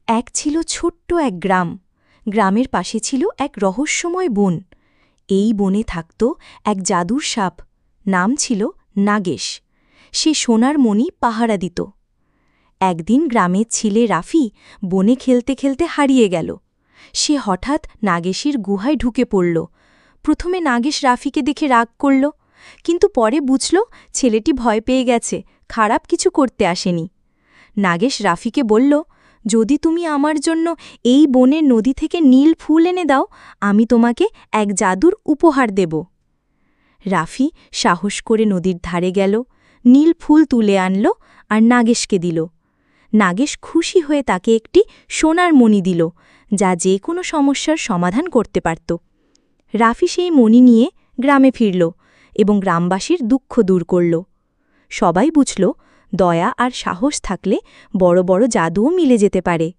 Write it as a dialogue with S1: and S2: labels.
S1: এক ছিল ছোট্ট এক গ্রাম। গ্রামের পাশে ছিল এক রহস্যময় বন। এই বনে থাকত এক জাদুর সাপ। নাম ছিল নাগেশ। সে সোনার মণি পাহারা দিত। একদিন গ্রামের ছেলে রাফি বনে খেলতে খেলতে হারিয়ে গেল। সে হঠাৎ নাগেশের গুহায় ঢুকে পড়ল। প্রথমে নাগেশ রাফিকে দেখে রাগ করল, কিন্তু পরে বুঝল ছেলেটি ভয় পেয়ে গেছে, খারাপ কিছু করতে আসেনি। নাগেশ রাফিকে বলল, যদি তুমি আমার জন্য এই বনের নদী থেকে নীল ফুল এনে দাও, আমি তোমাকে এক জাদুর উপহার দেব। রাফি সাহস করে নদীর ধারে গেল, নীল ফুল তুলে আনল আর নাগেশকে দিল। নাগেশ খুশি হয়ে তাকে একটি সোনার মণি দিল, যা যে কোনো সমস্যার সমাধান করতে পারত। রাফি সেই মণি নিয়ে গ্রামে ফিরল এবং গ্রামবাসীর দুঃখ দূর করল। সবাই বুঝল, দয়া আর সাহস থাকলে বড় বড় জাদুও মিলে যেতে পারে।